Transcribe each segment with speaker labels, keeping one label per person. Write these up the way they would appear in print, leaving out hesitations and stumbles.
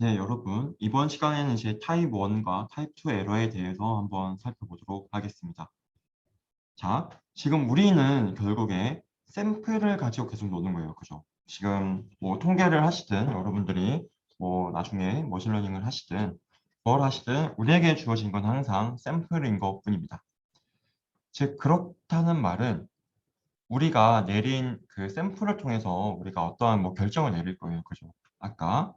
Speaker 1: 네, 여러분. 이번 시간에는 이제 타입 1과 타입 2 에러에 대해서 한번 살펴보도록 하겠습니다. 자, 지금 우리는 결국에 샘플을 가지고 계속 노는 거예요. 그죠? 지금 뭐 통계를 하시든 여러분들이 뭐 나중에 머신러닝을 하시든 뭘 하시든 우리에게 주어진 건 항상 샘플인 것뿐입니다. 즉, 그렇다는 말은 우리가 내린 그 샘플을 통해서 우리가 어떠한 뭐 결정을 내릴 거예요. 그죠? 아까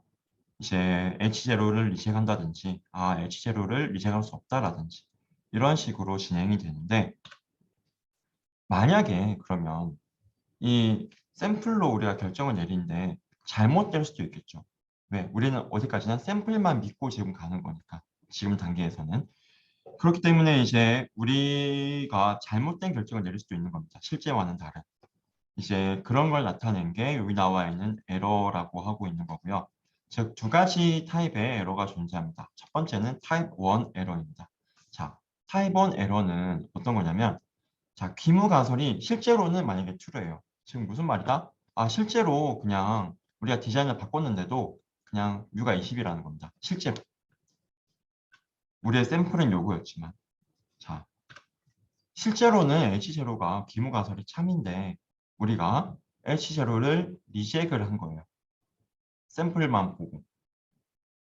Speaker 1: 이제 H0를 리젝한다든지 H0를 리젝할 수 없다라든지 이런 식으로 진행이 되는데 만약에 그러면 이 샘플로 우리가 결정을 내리는데 잘못될 수도 있겠죠. 왜? 우리는 어디까지나 샘플만 믿고 지금 가는 거니까 지금 단계에서는 그렇기 때문에 이제 우리가 잘못된 결정을 내릴 수도 있는 겁니다. 실제와는 다른. 이제 그런 걸 나타낸 게 여기 나와 있는 에러라고 하고 있는 거고요. 즉, 두 가지 타입의 에러가 존재합니다. 첫 번째는 타입 1 에러입니다. 자, 타입 1 에러는 어떤 거냐면, 자, 귀무가설이 실제로는 만약에 true예요. 지금 무슨 말이다? 실제로 그냥 우리가 디자인을 바꿨는데도 그냥 뮤가 20이라는 겁니다. 실제로. 우리의 샘플은 요거였지만. 자, 실제로는 H0가 귀무가설이 참인데 우리가 H0를 리젝을 한 거예요. 샘플만 보고.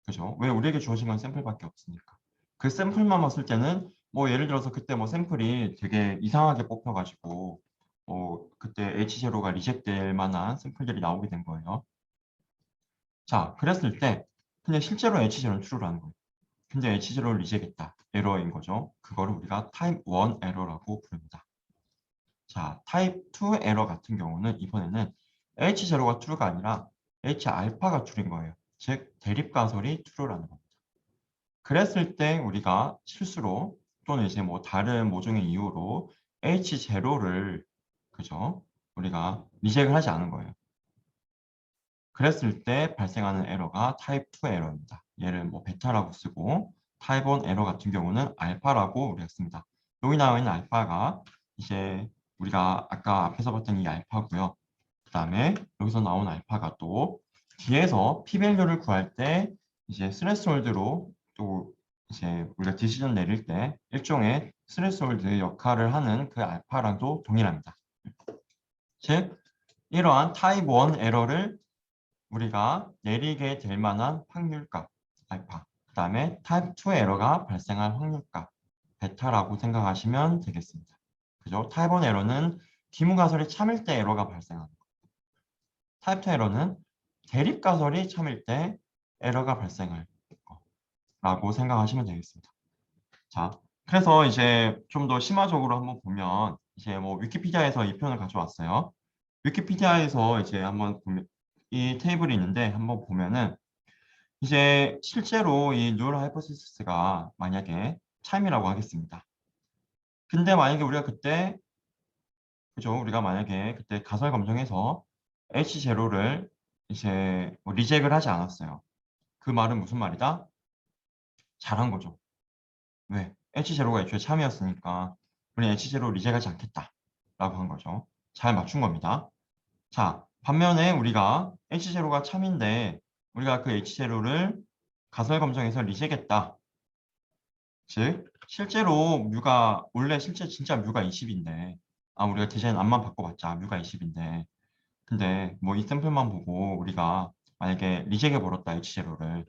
Speaker 1: 그죠? 왜 우리에게 주어진 건 샘플밖에 없으니까. 그 샘플만 봤을 때는 뭐 예를 들어서 그때 뭐 샘플이 되게 이상하게 뽑혀가지고 그때 H0가 리젝될 만한 샘플들이 나오게 된 거예요. 자, 그랬을 때 근데 실제로 H0는 true라는 거예요. 근데 H0를 리젝했다. 에러인 거죠. 그거를 우리가 타입 1 에러라고 부릅니다. 자, 타입 2 에러 같은 경우는 이번에는 H0가 true가 아니라 H알파가 true인 거예요. 즉, 대립가설이 true라는 겁니다. 그랬을 때 우리가 실수로 또는 이제 뭐 다른 모종의 이유로 H0를 그죠? 우리가 리젝을 하지 않은 거예요. 그랬을 때 발생하는 에러가 타입 2 에러입니다. 얘를 뭐 베타라고 쓰고 타입 1 에러 같은 경우는 알파라고 우리가 씁니다. 여기 나와 있는 알파가 이제 우리가 아까 앞에서 봤던 이 알파고요. 그 다음에 여기서 나온 알파가 또 뒤에서 p-밸류를 구할 때 이제 스레스홀드로 또 이제 우리가 디시전 내릴 때 일종의 스레스홀드 역할을 하는 그 알파랑도 동일합니다. 즉 이러한 타입 1 에러를 우리가 내리게 될 만한 확률값 알파 그 다음에 타입 2 에러가 발생할 확률값 베타라고 생각하시면 되겠습니다. 그죠? 타입 1 에러는 기무가설이 참일 때 에러가 발생하는 거. 타입 2 에러는 대립가설이 참일 때 에러가 발생할 거라고 생각하시면 되겠습니다. 자, 그래서 이제 좀 더 심화적으로 한번 보면 이제 뭐 위키피디아에서 이 표현을 가져왔어요. 위키피디아에서 이제 한번 보면 이 테이블이 있는데 한번 보면은 이제 실제로 이 누럴 하이포시스가 만약에 참이라고 하겠습니다. 근데 만약에 우리가 그때 그죠? 우리가 만약에 그때 가설 검증해서 H0를 이제 뭐 리젝을 하지 않았어요. 그 말은 무슨 말이다? 잘한 거죠. 왜? H0가 애초에 참이었으니까 우리 H0 리젝하지 않겠다 라고 한 거죠. 잘 맞춘 겁니다. 자, 반면에 우리가 H0가 참인데 우리가 그 H0를 가설 검증해서 리젝했다. 즉 실제로 뮤가 원래 실제 진짜 뮤가 20인데 우리가 디자인 앞만 바꿔봤자 뮤가 20인데 근데 뭐 이 샘플만 보고 우리가 만약에 리젝해 버렸다 H0를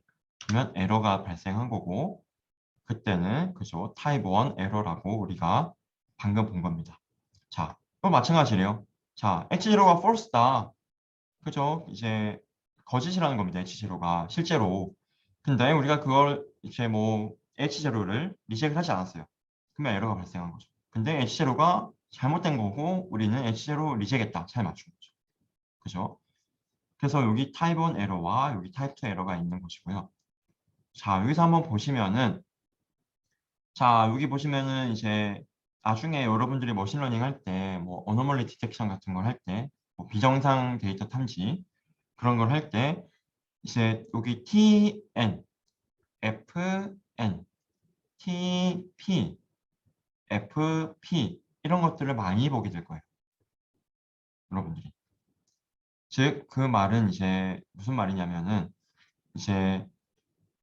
Speaker 1: 그러면 에러가 발생한 거고 그때는 그죠 타입 1 에러라고 우리가 방금 본 겁니다. 자, 또 마찬가지래요. 자, H0가 false다. 그죠? 이제 거짓이라는 겁니다. H0가 실제로. 근데 우리가 그걸 이제 뭐 H0를 리젝을 하지 않았어요. 그러면 에러가 발생한 거죠. 근데 H0가 잘못된 거고 우리는 H0 리젝했다. 잘 맞춘 거죠. 그죠? 그래서 여기 타입 1 에러와 여기 타입 2 에러가 있는 것이고요. 자, 여기서 한번 보시면은 자, 여기 보시면은 이제 나중에 여러분들이 머신러닝 할 때 뭐 어노멀리 디텍션 같은 걸 할 때 뭐 비정상 데이터 탐지 그런 걸 할 때 이제 여기 TN, FN, TP, FP 이런 것들을 많이 보게 될 거예요. 여러분들이. 즉, 그 말은 이제 무슨 말이냐면은 이제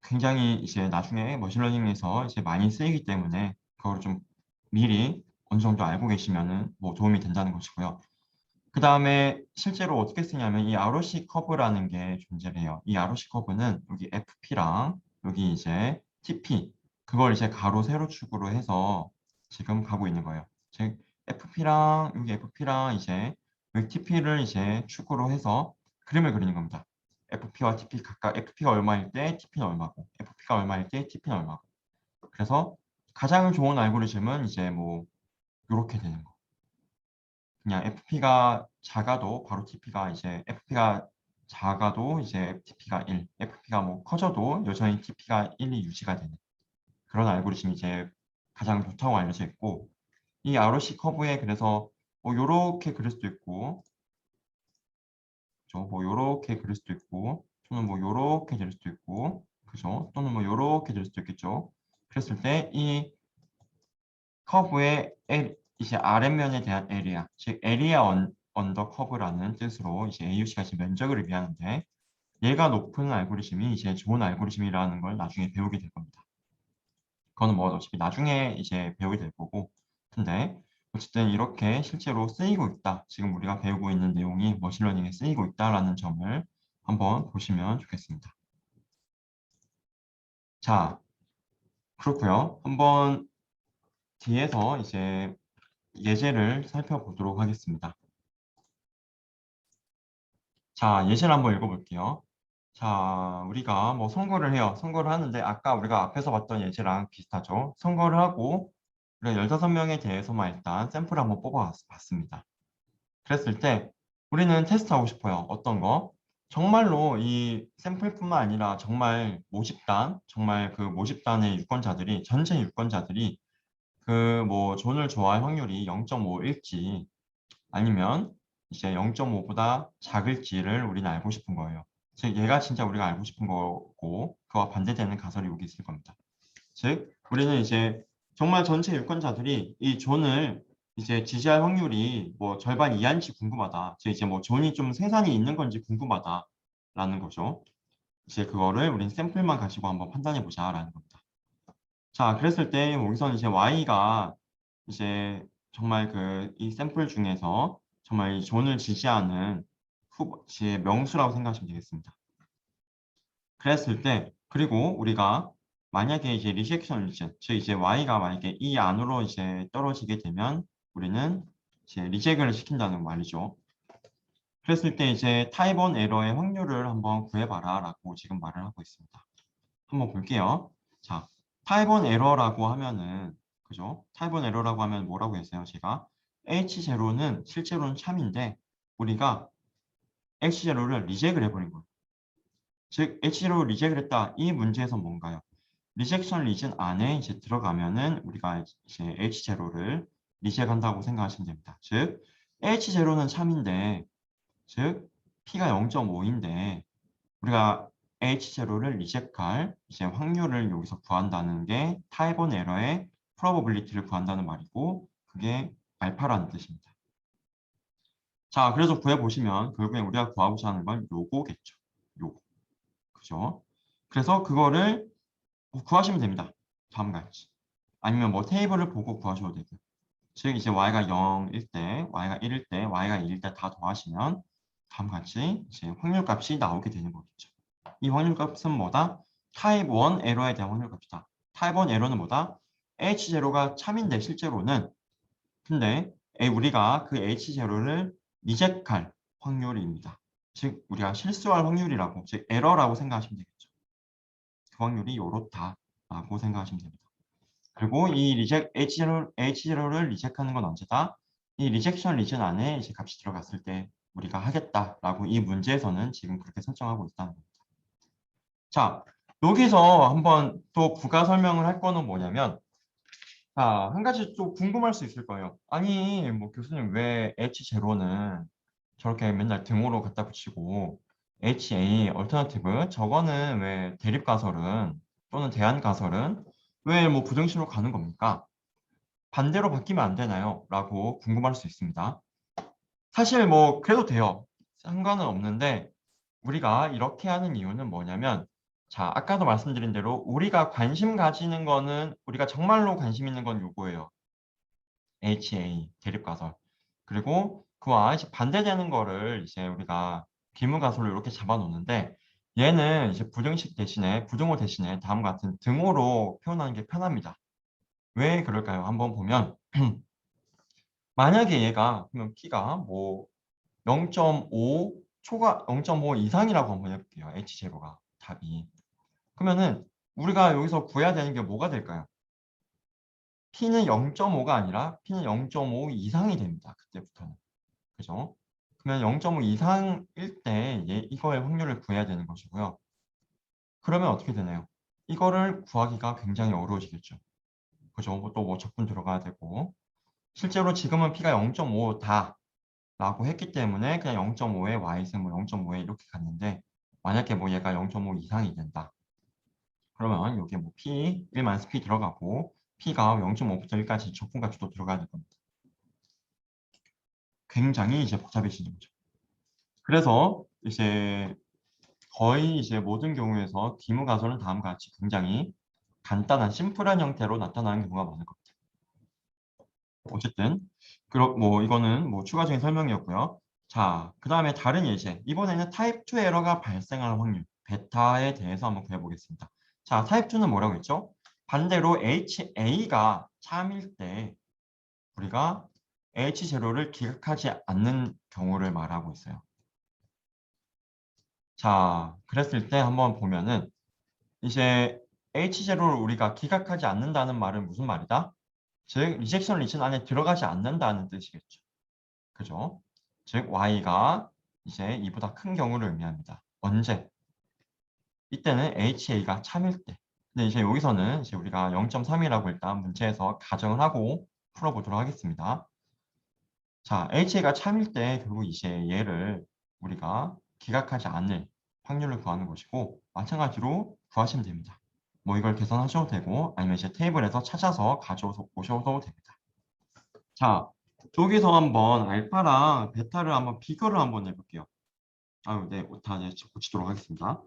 Speaker 1: 굉장히 이제 나중에 머신러닝에서 이제 많이 쓰이기 때문에 그걸 좀 미리 어느 정도 알고 계시면은 뭐 도움이 된다는 것이고요. 그 다음에 실제로 어떻게 쓰냐면 이 ROC 커브라는 게 존재를 해요. 이 ROC 커브는 여기 FP랑 여기 이제 TP 그걸 이제 가로 세로축으로 해서 지금 가고 있는 거예요. 즉 FP랑 여기 FP랑 이제 여기 TP를 이제 축으로 해서 그림을 그리는 겁니다. FP와 TP 각각 FP가 얼마일 때 TP는 얼마고 FP가 얼마일 때 TP는 얼마고 그래서 가장 좋은 알고리즘은 이제 뭐 이렇게 되는 거. 그냥 FP가 작아도 바로 TP가 이제 FP가 작아도 이제 TP가 1, FP가 뭐 커져도 여전히 TP가 1이 유지가 되는 그런 알고리즘이 이제 가장 좋다고 알려져 있고 이 ROC 커브에 그래서 뭐 요렇게 그릴 수도 있고 그죠? 뭐 요렇게 그릴 수도 있고 또는 뭐 요렇게 그릴 수도 있고 그죠? 또는 뭐 요렇게 그릴 수도 있겠죠. 그랬을 때 이 커브의 이제 아랫면에 대한 에리아, 즉 에리아 언더 커브라는 뜻으로 이제 AUC가 지금 면적을 의미하는데 얘가 높은 알고리즘이 이제 좋은 알고리즘이라는 걸 나중에 배우게 될 겁니다. 그거는 뭐 어차피 나중에 이제 배우게 될 거고 근데 어쨌든 이렇게 실제로 쓰이고 있다. 지금 우리가 배우고 있는 내용이 머신러닝에 쓰이고 있다라는 점을 한번 보시면 좋겠습니다. 자, 그렇고요. 한번 뒤에서 이제 예제를 살펴보도록 하겠습니다. 자, 예시를 한번 읽어볼게요. 자, 우리가 뭐 선거를 해요. 선거를 하는데 아까 우리가 앞에서 봤던 예시랑 비슷하죠. 선거를 하고 우리가 15명에 대해서만 일단 샘플을 한번 뽑아봤습니다. 그랬을 때 우리는 테스트하고 싶어요. 어떤 거? 정말로 이 샘플뿐만 아니라 정말 모집단, 정말 그 모집단의 유권자들이 전체 유권자들이 그 뭐 존을 좋아할 확률이 0.5일지 아니면 이제 0.5보다 작을지를 우리는 알고 싶은 거예요. 즉 얘가 진짜 우리가 알고 싶은 거고 그와 반대되는 가설이 여기 있을 겁니다. 즉 우리는 이제 정말 전체 유권자들이 이 존을 이제 지지할 확률이 뭐 절반 이하인지 궁금하다. 즉 이제 뭐 존이 좀 생산이 있는 건지 궁금하다라는 거죠. 이제 그거를 우린 샘플만 가지고 한번 판단해 보자라는 겁니다. 자, 그랬을 때 여기서는 이제 y가 이제 정말 그 이 샘플 중에서 정말 이 존을 지지하는 후보의 명수라고 생각하시면 되겠습니다. 그랬을 때 그리고 우리가 만약에 이제 리젝션 리전 즉 이제 y가 만약에 이 안으로 이제 떨어지게 되면 우리는 이제 리젝을 시킨다는 말이죠. 그랬을 때 이제 타입 1 에러의 확률을 한번 구해봐라 라고 지금 말을 하고 있습니다. 한번 볼게요. 자, 타입 1 에러라고 하면은 그죠? 타입 1 에러라고 하면 뭐라고 했어요? 제가 H0는 실제로는 참인데 우리가 H0를 리젝을 해버린 거예요. 즉 H0를 리젝을 했다. 이 문제에서 뭔가요? 리젝션 리전 안에 이제 들어가면은 우리가 이제 H0를 리젝한다고 생각하시면 됩니다. 즉 H0는 참인데 즉 P가 0.5인데 우리가 H0를 리젝할 이제 확률을 여기서 구한다는 게 타입 1 에러의 프로버빌리티를 구한다는 말이고 그게 알파라는 뜻입니다. 자, 그래서 구해보시면 결국에 우리가 구하고자 하는 건 요거겠죠. 요거. 그죠? 그래서 그거를 구하시면 됩니다. 다음과 같이. 아니면 뭐 테이블을 보고 구하셔도 되고요. 즉 이제 y가 0일 때, y가 1일 때, y가 2일 때 다 더하시면 다음과 같이 이제 확률값이 나오게 되는 거겠죠. 이 확률값은 뭐다? 타입 1 에러에 대한 확률값이다. 타입 1 에러는 뭐다? H0가 참인데 실제로는 근데 우리가 그 H0를 리젝할 확률입니다. 즉 우리가 실수할 확률이라고 즉 에러라고 생각하시면 되겠죠. 그 확률이 요렇다라고 생각하시면 됩니다. 그리고 이 H0를 리젝하는 건 언제다? 이 리젝션 리전 안에 이제 값이 들어갔을 때 우리가 하겠다라고 이 문제에서는 지금 그렇게 설정하고 있다는 겁니다. 자, 여기서 한번 또 부가 설명을 할 거는 뭐냐면 자, 한 가지 또 궁금할 수 있을 거예요. 아니, 뭐 교수님 왜 H0는 저렇게 맨날 등호로 갖다 붙이고 HA, 얼터너티브 저거는 왜 대립가설은 또는 대안가설은 왜 뭐 부등식으로 가는 겁니까? 반대로 바뀌면 안 되나요? 라고 궁금할 수 있습니다. 사실 뭐 그래도 돼요. 상관은 없는데 우리가 이렇게 하는 이유는 뭐냐면 자, 아까도 말씀드린 대로 우리가 관심 가지는 거는 우리가 정말로 관심 있는 건 요거예요. HA 대립가설. 그리고 그와 이제 반대되는 거를 이제 우리가 기무가설로 이렇게 잡아 놓는데 얘는 이제 부등식 대신에 부등호 대신에 다음과 같은 등호로 표현하는 게 편합니다. 왜 그럴까요? 한번 보면 만약에 얘가 그러면 P가 뭐 0.5 초과 0.5 이상이라고 한번 해볼게요. H0가 답이. 그러면은 우리가 여기서 구해야 되는 게 뭐가 될까요? P는 0.5가 아니라 P는 0.5 이상이 됩니다. 그때부터는. 그죠? 그러면 0.5 이상일 때 이거의 확률을 구해야 되는 것이고요. 그러면 어떻게 되나요? 이거를 구하기가 굉장히 어려워지겠죠. 그죠? 또 뭐 적분 들어가야 되고. 실제로 지금은 P가 0.5다 라고 했기 때문에 그냥 0.5에 y승 뭐 0.5에 이렇게 갔는데 만약에 뭐 얘가 0.5 이상이 된다. 그러면 여기 뭐 P, 1-P 들어가고 P가 0.5부터 1까지 적분값도 들어가야 될 겁니다. 굉장히 이제 복잡해지는 거죠. 그래서 이제 거의 이제 모든 경우에서 기무 가설은 다음과 같이 굉장히 간단한 심플한 형태로 나타나는 경우가 많을 겁니다. 어쨌든 그럼 뭐 이거는 뭐 추가적인 설명이었고요. 자, 그 다음에 다른 예제. 이번에는 타입 2 에러가 발생할 확률 베타에 대해서 한번 구해보겠습니다. 자, 타입 2는 뭐라고 했죠? 반대로 HA가 참일 때 우리가 H0를 기각하지 않는 경우를 말하고 있어요. 자, 그랬을 때 한번 보면은 이제 H0를 우리가 기각하지 않는다는 말은 무슨 말이다? 즉, 리젝션 리전 안에 들어가지 않는다는 뜻이겠죠. 그죠? 즉, Y가 이제 이보다 큰 경우를 의미합니다. 언제? 이때는 HA가 참일 때. 근데 이제 여기서는 이제 우리가 0.3이라고 일단 문제에서 가정을 하고 풀어보도록 하겠습니다. 자, HA가 참일 때 결국 이제 얘를 우리가 기각하지 않을 확률을 구하는 것이고 마찬가지로 구하시면 됩니다. 뭐 이걸 계산하셔도 되고 아니면 이제 테이블에서 찾아서 가져오셔도 됩니다. 자, 여기서 한번 알파랑 베타를 한번 비교를 한번 해볼게요. 아유, 네, 다 이제 고치도록 하겠습니다.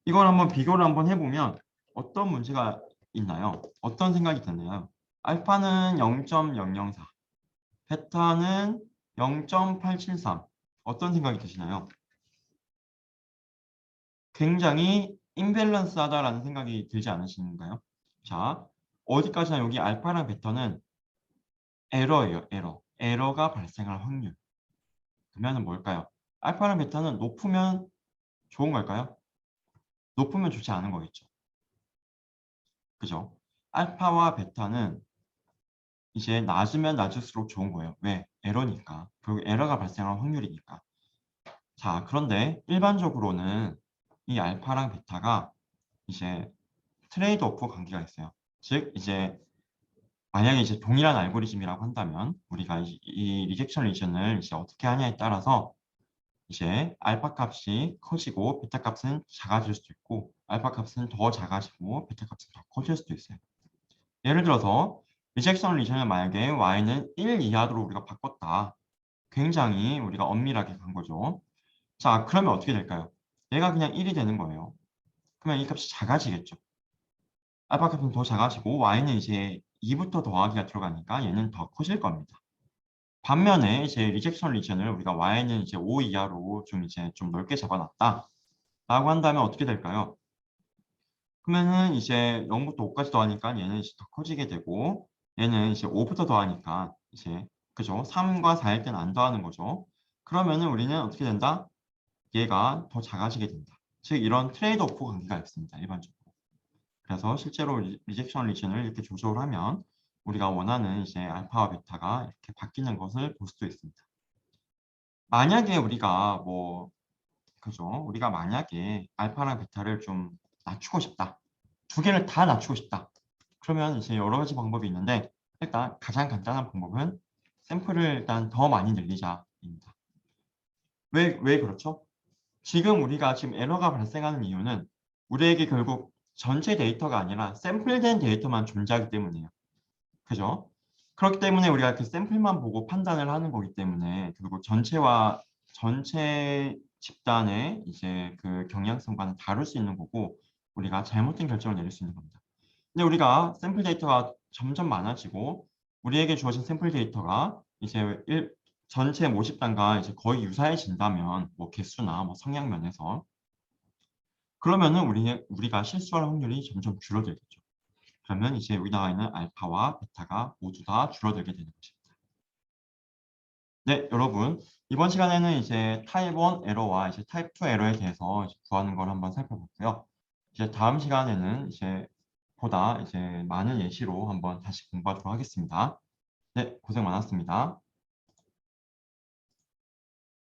Speaker 1: 이걸 한번 비교를 한번 해보면 어떤 문제가 있나요? 어떤 생각이 드나요? 알파는 0.004, 베타는 0.873. 어떤 생각이 드시나요? 굉장히 임밸런스하다라는 생각이 들지 않으시는가요? 자, 어디까지나 여기 알파랑 베타는 에러예요, 에러. 에러가 발생할 확률. 그러면 뭘까요? 알파랑 베타는 높으면 좋은 걸까요? 높으면 좋지 않은 거겠죠. 그죠? 알파와 베타는 이제 낮으면 낮을수록 좋은 거예요. 왜? 에러니까. 결국 에러가 발생할 확률이니까. 자, 그런데 일반적으로는 이 알파랑 베타가 이제 트레이드 오프 관계가 있어요. 즉, 이제 만약에 이제 동일한 알고리즘이라고 한다면 우리가 이 리젝션 리전을 이제 어떻게 하냐에 따라서 이제 알파 값이 커지고 베타 값은 작아질 수도 있고 알파 값은 더 작아지고 베타 값은 더 커질 수도 있어요. 예를 들어서 리젝션 리전을 만약에 y는 1 이하로 우리가 바꿨다. 굉장히 우리가 엄밀하게 간 거죠. 자, 그러면 어떻게 될까요? 얘가 그냥 1이 되는 거예요. 그러면 이 값이 작아지겠죠. 알파 값은 더 작아지고 y는 이제 2부터 더하기가 들어가니까 얘는 더 커질 겁니다. 반면에 이제 리젝션 리전을 우리가 y는 이제 5 이하로 좀 이제 좀 넓게 잡아놨다. 라고 한다면 어떻게 될까요? 그러면은 이제 0부터 5까지 더하니까 얘는 이제 더 커지게 되고 얘는 이제 5부터 더하니까 이제 그죠? 3과 4일 때는 안 더하는 거죠. 그러면은 우리는 어떻게 된다? 얘가 더 작아지게 된다. 즉 이런 트레이드 오프 관계가 있습니다. 일반적으로. 그래서 실제로 리젝션 리전을 이렇게 조절을 하면 우리가 원하는 이제 알파와 베타가 이렇게 바뀌는 것을 볼 수도 있습니다. 만약에 우리가 뭐 그죠? 우리가 만약에 알파랑 베타를 좀 낮추고 싶다. 두 개를 다 낮추고 싶다. 그러면 이제 여러 가지 방법이 있는데 일단 가장 간단한 방법은 샘플을 일단 더 많이 늘리자입니다. 왜 그렇죠? 지금 우리가 지금 에러가 발생하는 이유는 우리에게 결국 전체 데이터가 아니라 샘플된 데이터만 존재하기 때문이에요. 그죠? 그렇기 때문에 우리가 그 샘플만 보고 판단을 하는 거기 때문에 결국 전체 집단의 이제 그 경향성과는 다를 수 있는 거고 우리가 잘못된 결정을 내릴 수 있는 겁니다. 근데 우리가 샘플 데이터가 점점 많아지고 우리에게 주어진 샘플 데이터가 이제 전체 모집단과 이제 거의 유사해진다면 뭐 개수나 뭐 성향 면에서 그러면은 우리가 실수할 확률이 점점 줄어들겠죠. 그러면 이제 여기 나와 있는 알파와 베타가 모두 다 줄어들게 되는 것입니다. 네, 여러분. 이번 시간에는 이제 타입 1 에러와 이제 타입 2 에러에 대해서 이제 구하는 걸 한번 살펴봤고요. 이제 다음 시간에는 이제 보다 이제 많은 예시로 한번 다시 공부하도록 하겠습니다. 네, 고생 많았습니다.